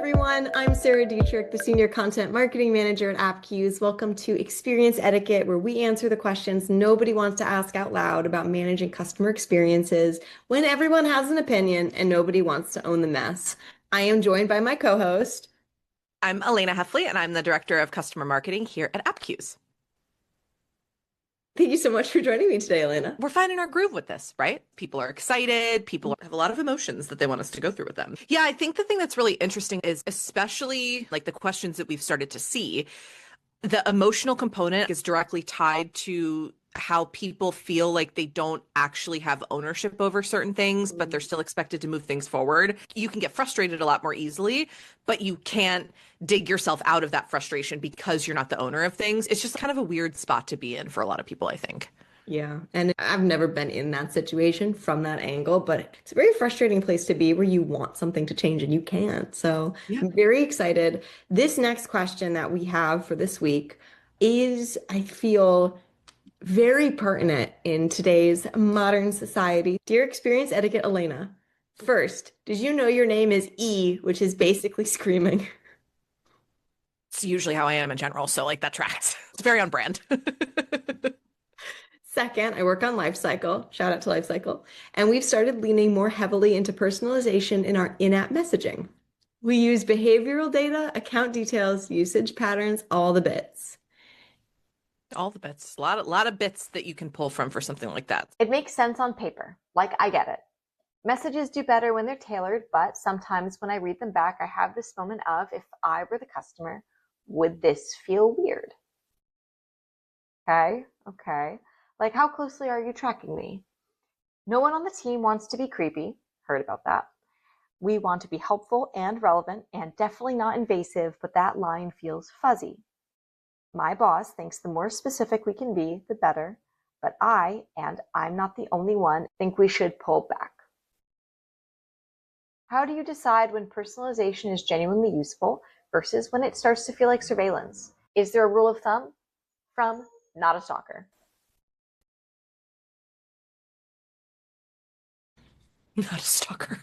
everyone. I'm Sarah Dietrich, the Senior Content Marketing Manager at Appcues. Welcome to Experience Etiquette, where we answer the questions nobody wants to ask out loud about managing customer experiences when everyone has an opinion and nobody wants to own the mess. I am joined by my co-host. I'm Elana Heffley, and I'm the Director of Customer Marketing here at Appcues. Thank you so much for joining me today, Elana. We're finding our groove with this, right? People are excited. People have a lot of emotions that they want us to go through with them. Yeah, I think the thing that's really interesting is especially like the questions that we've started to see, the emotional component is directly tied to how people feel like they don't actually have ownership over certain things, but they're still expected to move things forward. You can get frustrated a lot more easily, but you can't dig yourself out of that frustration because you're not the owner of things. It's just kind of a weird spot to be in for a lot of people, I think. Yeah, and I've never been in that situation from that angle, but it's a very frustrating place to be where you want something to change and you can't. So Yeah. I'm very excited. This next question that we have for this week is, I feel, very pertinent in today's modern society. Dear Experience Etiquette Elana, first, did you know your name is E, which is basically screaming? It's usually how I am in general, so like that tracks. It's very on brand. Second, I work on lifecycle. Shout out to lifecycle. And we've started leaning more heavily into personalization in our in-app messaging. We use behavioral data, account details, usage patterns, all the bits. All the bits. A lot of bits that you can pull from for something like that. It makes sense on paper. Like, I get it. Messages do better when they're tailored, but sometimes when I read them back, I have this moment of, if I were the customer, would this feel weird? Okay. Like, how closely are you tracking me? No one on the team wants to be creepy. Heard about that. We want to be helpful and relevant and definitely not invasive, but that line feels fuzzy. My boss thinks the more specific we can be, the better, but and I'm not the only one, think we should pull back. How do you decide when personalization is genuinely useful versus when it starts to feel like surveillance? Is there a rule of thumb? From Not a Stalker. Not a stalker.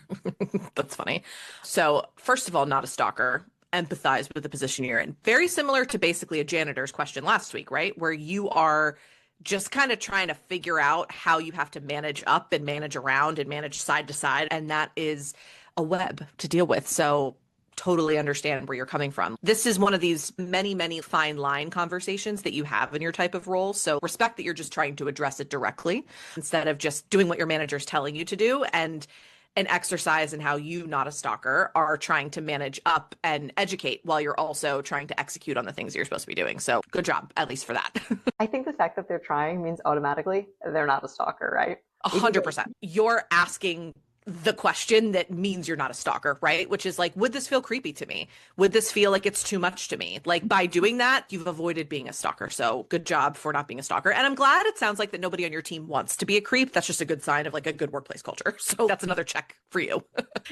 That's funny. So, first of all, not a stalker. Empathize with the position you're in. Very similar to basically a janitor's question last week, right? Where you are just kind of trying to figure out how you have to manage up and manage around and manage side to side. And that is a web to deal with. So, totally understand where you're coming from. This is one of these many, many fine line conversations that you have in your type of role. So respect that you're just trying to address it directly instead of just doing what your manager's telling you to do, and an exercise in how you, not a stalker, are trying to manage up and educate while you're also trying to execute on the things you're supposed to be doing. So good job, at least for that. I think the fact that they're trying means automatically they're not a stalker, right? 100%. You're asking the question that means you're not a stalker, right? Which is like, would this feel creepy to me? Would this feel like it's too much to me? Like, by doing that, you've avoided being a stalker. So good job for not being a stalker. And I'm glad it sounds like that nobody on your team wants to be a creep. That's just a good sign of like a good workplace culture. So that's another check for you.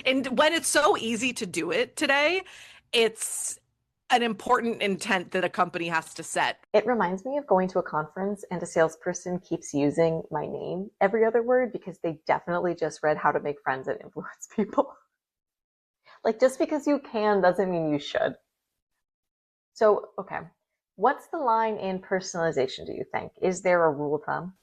And when it's so easy to do it today, it's an important intent that a company has to set. It reminds me of going to a conference and a salesperson keeps using my name every other word because they definitely just read How to Make Friends and Influence People. Like, just because you can doesn't mean you should. So, okay. What's the line in personalization, do you think? Is there a rule of thumb?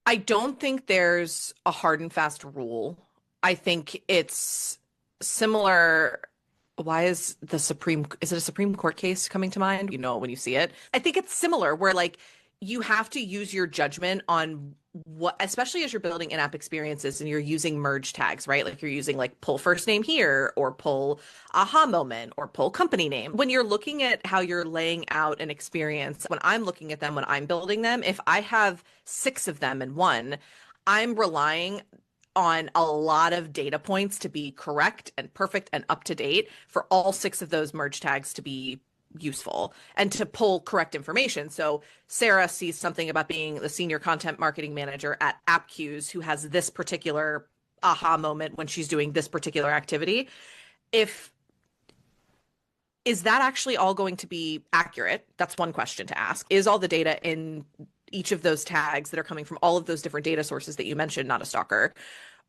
I don't think there's a hard and fast rule. I think it's similar. Why is it a Supreme Court case coming to mind? You know, when you see it, I think it's similar where like you have to use your judgment on what, especially as you're building in-app experiences and you're using merge tags, right? Like you're using like pull first name here or pull aha moment or pull company name. When you're looking at how you're laying out an experience, when I'm looking at them, when I'm building them, if I have 6 of them in one, I'm relying on a lot of data points to be correct and perfect and up to date for all 6 of those merge tags to be useful and to pull correct information. So Sarah sees something about being the senior content marketing manager at Appcues who has this particular aha moment when she's doing this particular activity. Is that actually all going to be accurate? That's one question to ask. Is all the data in each of those tags that are coming from all of those different data sources that you mentioned, not a stalker,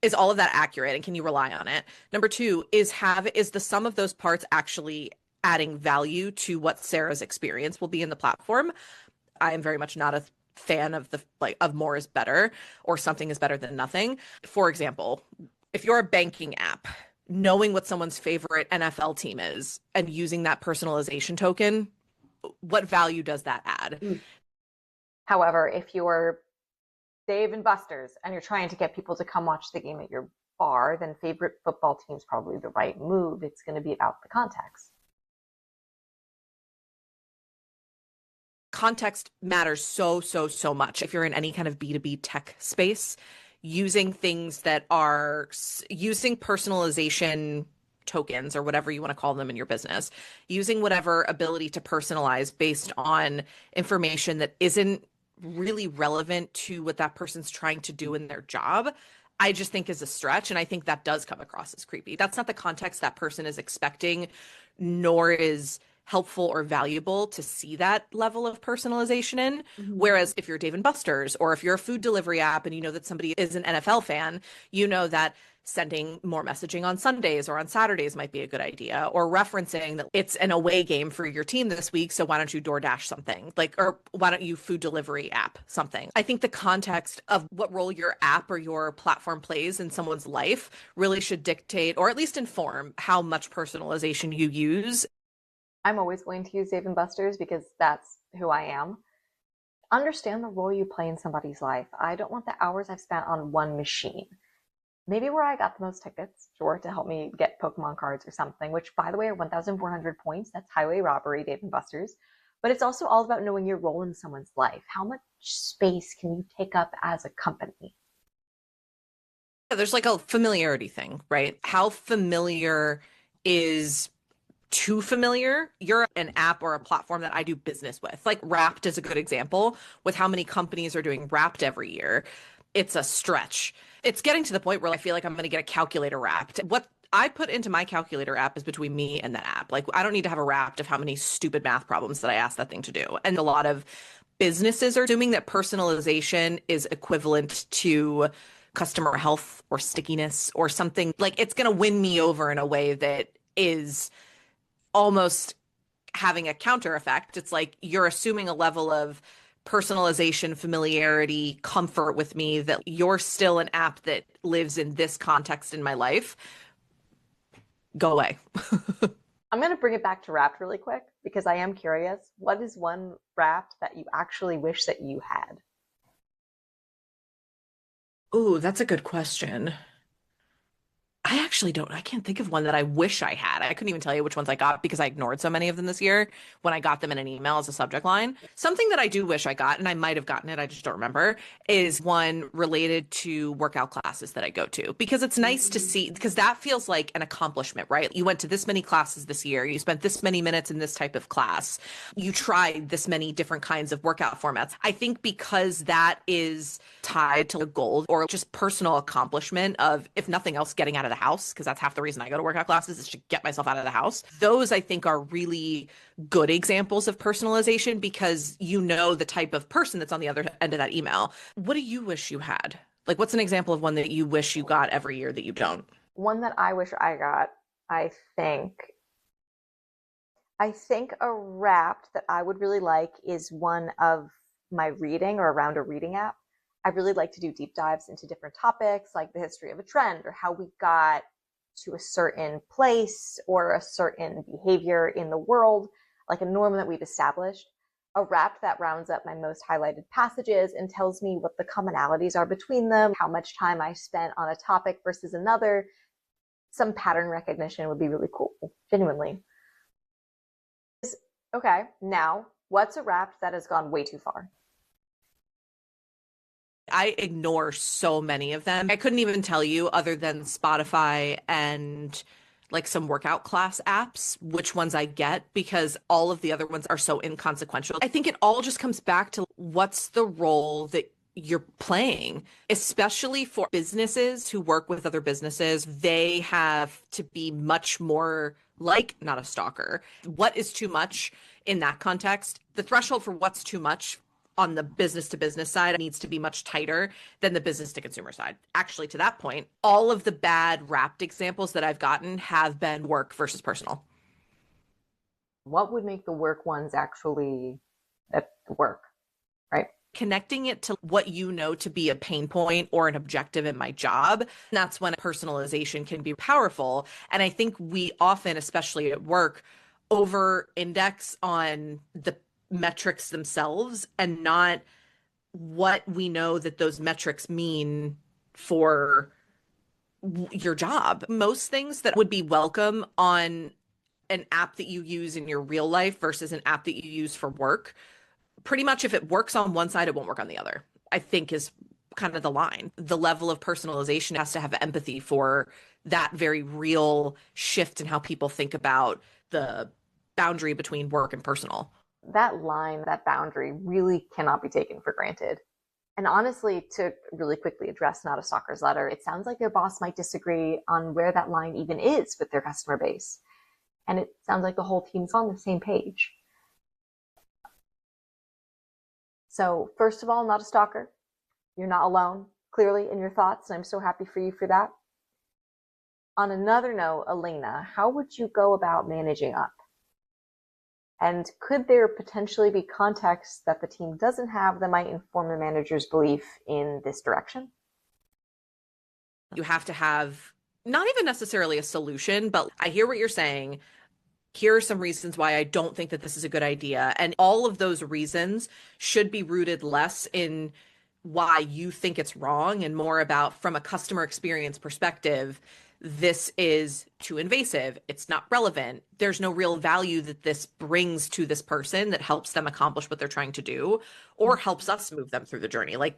Is all of that accurate and can you rely on it? Number two is the sum of those parts actually adding value to what Sarah's experience will be in the platform? I am very much not a fan of the of more is better or something is better than nothing. For example, if you're a banking app, knowing what someone's favorite NFL team is and using that personalization token, what value does that add? However, if you're Dave and Buster's and you're trying to get people to come watch the game at your bar, then favorite football team's probably the right move. It's going to be about the context. Context matters so, so, so much. If you're in any kind of B2B tech space, using things that are using personalization tokens or whatever you want to call them in your business, using whatever ability to personalize based on information that isn't really relevant to what that person's trying to do in their job, I just think is a stretch. And I think that does come across as creepy. That's not the context that person is expecting, nor is helpful or valuable to see that level of personalization in. Whereas if you're Dave & Buster's or if you're a food delivery app and you know that somebody is an NFL fan, you know that sending more messaging on Sundays or on Saturdays might be a good idea, or referencing that it's an away game for your team this week, so why don't you DoorDash something, or why don't you food delivery app something. I think the context of what role your app or your platform plays in someone's life really should dictate, or at least inform, how much personalization you use. I'm always going to use Dave & Buster's because that's who I am. Understand the role you play in somebody's life. I don't want the hours I've spent on one machine. Maybe where I got the most tickets, sure, to help me get Pokemon cards or something, which, by the way, are 1,400 points. That's highway robbery, Dave & Buster's. But it's also all about knowing your role in someone's life. How much space can you take up as a company? Yeah, there's like a familiarity thing, right? How familiar is too familiar? You're an app or a platform that I do business with. Like Wrapped is a good example with how many companies are doing Wrapped every year. It's a stretch. It's getting to the point where I feel like I'm going to get a calculator Wrapped. What I put into my calculator app is between me and that app. Like I don't need to have a Wrapped of how many stupid math problems that I asked that thing to do. And a lot of businesses are assuming that personalization is equivalent to customer health or stickiness or something. Like it's going to win me over in a way that is almost having a counter effect. It's like you're assuming a level of personalization, familiarity, comfort with me, that you're still an app that lives in this context in my life. Go away. I'm going to bring it back to Wrapped really quick because I am curious. What is one Wrapped that you actually wish that you had? Ooh, that's a good question. I can't think of one that I wish I had. I couldn't even tell you which ones I got because I ignored so many of them this year when I got them in an email as a subject line. Something that I do wish I got, and I might have gotten it, I just don't remember, is one related to workout classes that I go to, because it's nice to see, because that feels like an accomplishment, right? You went to this many classes this year, you spent this many minutes in this type of class, you tried this many different kinds of workout formats. I think because that is tied to a goal or just personal accomplishment of, if nothing else, getting out of the house, because that's half the reason I go to workout classes is to get myself out of the house. Those I think are really good examples of personalization because you know the type of person that's on the other end of that email. What do you wish you had? Like, what's an example of one that you wish you got every year that you don't? One that I wish I got, I think a Wrapped that I would really like is one of my reading or around a reading app. I really like to do deep dives into different topics like the history of a trend or how we got to a certain place or a certain behavior in the world, like a norm that we've established. A Wrapped that rounds up my most highlighted passages and tells me what the commonalities are between them, how much time I spent on a topic versus another. Some pattern recognition would be really cool, genuinely. Okay, now, what's a Wrapped that has gone way too far? I ignore so many of them. I couldn't even tell you, other than Spotify and like some workout class apps, which ones I get, because all of the other ones are so inconsequential. I think it all just comes back to what's the role that you're playing, especially for businesses who work with other businesses. They have to be much more like not a stalker. What is too much in that context? The threshold for what's too much on the business to business side needs to be much tighter than the business to consumer side. Actually, to that point, all of the bad wrapped examples that I've gotten have been work versus personal. What would make the work ones actually work, right? Connecting it to what you know to be a pain point or an objective in my job. That's when personalization can be powerful. And I think we often, especially at work, over index on the metrics themselves and not what we know that those metrics mean for your job. Most things that would be welcome on an app that you use in your real life versus an app that you use for work, pretty much if it works on one side, it won't work on the other, I think is kind of the line. The level of personalization has to have empathy for that very real shift in how people think about the boundary between work and personal. That line, that boundary really cannot be taken for granted. And honestly, to really quickly address Not a Stalker's letter, it sounds like their boss might disagree on where that line even is with their customer base. And it sounds like the whole team's on the same page. So first of all, Not a Stalker, you're not alone, clearly, in your thoughts, and I'm so happy for you for that. On another note, Elana, how would you go about managing up? And could there potentially be context that the team doesn't have that might inform the manager's belief in this direction? You have to have not even necessarily a solution, but I hear what you're saying. Here are some reasons why I don't think that this is a good idea. And all of those reasons should be rooted less in why you think it's wrong and more about, from a customer experience perspective, this is too invasive. It's not relevant. There's no real value that this brings to this person that helps them accomplish what they're trying to do or helps us move them through the journey. Like,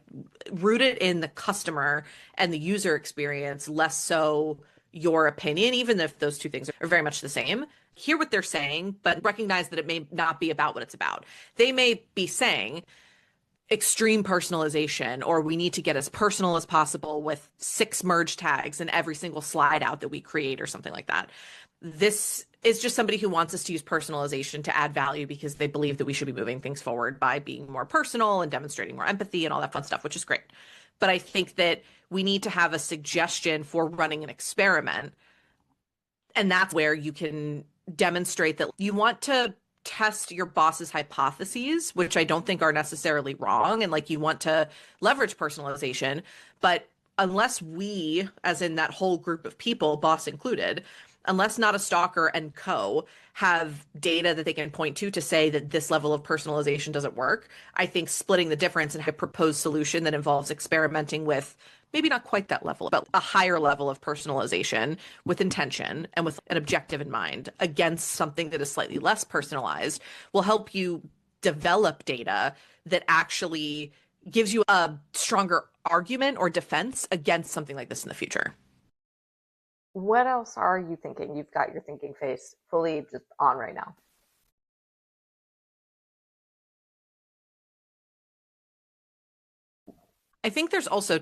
root it in the customer and the user experience, less so your opinion, even if those two things are very much the same. Hear what they're saying, but recognize that it may not be about what it's about. They may be saying extreme personalization, or we need to get as personal as possible with 6 merge tags in every single slide out that we create or something like that. This is just somebody who wants us to use personalization to add value because they believe that we should be moving things forward by being more personal and demonstrating more empathy and all that fun stuff, which is great. But I think that we need to have a suggestion for running an experiment. And that's where you can demonstrate that you want to test your boss's hypotheses, which I don't think are necessarily wrong. And like, you want to leverage personalization, but unless we, as in that whole group of people, boss included, unless Not a Stalker and co have data that they can point to say that this level of personalization doesn't work, I think splitting the difference and a proposed solution that involves experimenting with maybe not quite that level, but a higher level of personalization with intention and with an objective in mind against something that is slightly less personalized will help you develop data that actually gives you a stronger argument or defense against something like this in the future. What else are you thinking? You've got your thinking face fully just on right now. I think there's also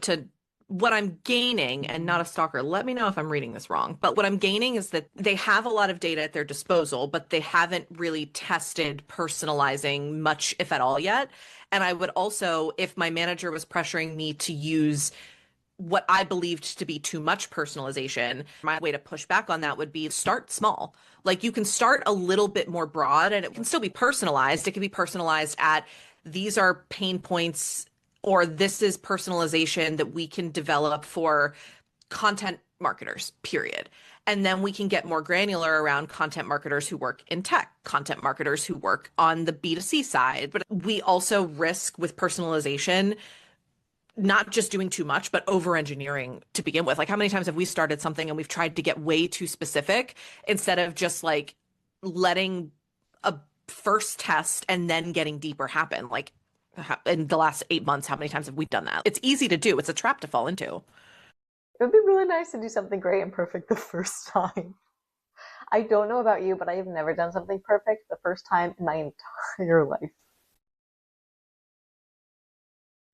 what I'm gaining, and Not a Stalker, let me know if I'm reading this wrong, but what I'm gaining is that they have a lot of data at their disposal, but they haven't really tested personalizing much, if at all, yet. And I would also, if my manager was pressuring me to use what I believed to be too much personalization, my way to push back on that would be start small. Like, you can start a little bit more broad and it can still be personalized. It can be personalized at, these are pain points, or this is personalization that we can develop for content marketers, period. And then we can get more granular around content marketers who work in tech, content marketers who work on the B2C side. But we also risk with personalization not just doing too much, but over engineering to begin with. Like, how many times have we started something and we've tried to get way too specific instead of just like letting a first test and then getting deeper happen? Like, in the last 8 months, how many times have we done that? It's easy to do. It's a trap to fall into. It would be really nice to do something great and perfect the first time. I don't know about you, but I have never done something perfect the first time in my entire life.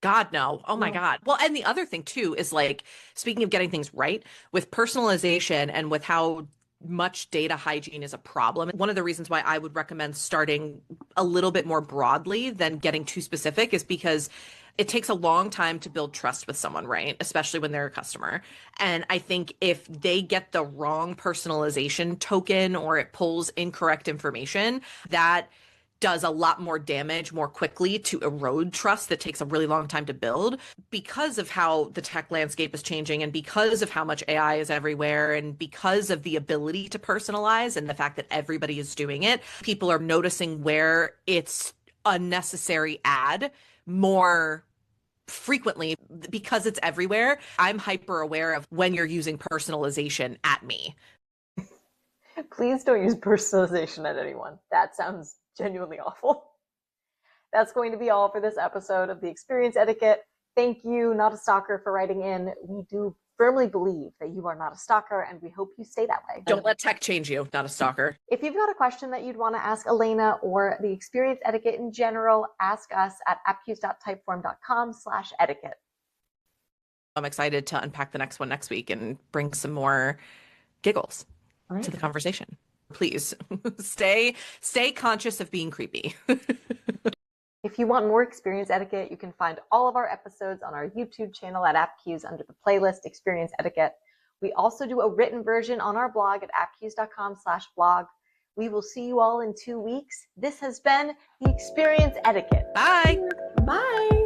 God, no. Oh my God. Well, and the other thing too is, like, speaking of getting things right with personalization and with how much data hygiene is a problem. One of the reasons why I would recommend starting a little bit more broadly than getting too specific is because it takes a long time to build trust with someone, right? Especially when they're a customer. And I think if they get the wrong personalization token or it pulls incorrect information, that does a lot more damage more quickly to erode trust that takes a really long time to build because of how the tech landscape is changing and because of how much AI is everywhere and because of the ability to personalize and the fact that everybody is doing it. People are noticing where it's unnecessary ad more frequently because it's everywhere. I'm hyper aware of when you're using personalization at me. Please don't use personalization at anyone. That sounds genuinely awful. That's going to be all for this episode of the Experience Etiquette. Thank you, Not a Stalker, for writing in. We do firmly believe that you are not a stalker, and we hope you stay that way. Don't let tech change you, not a stalker. If you've got a question that you'd want to ask Elana or the Experience Etiquette in general, ask us at appcues.typeform.com/etiquette. I'm excited to unpack the next one next week and bring some more giggles to the conversation. Please stay conscious of being creepy. If you want more Experience Etiquette, you can find all of our episodes on our YouTube channel at Appcues under the playlist Experience Etiquette. We also do a written version on our blog at appcues.com/blog. We will see you all in 2 weeks. This has been the Experience Etiquette. Bye. Bye.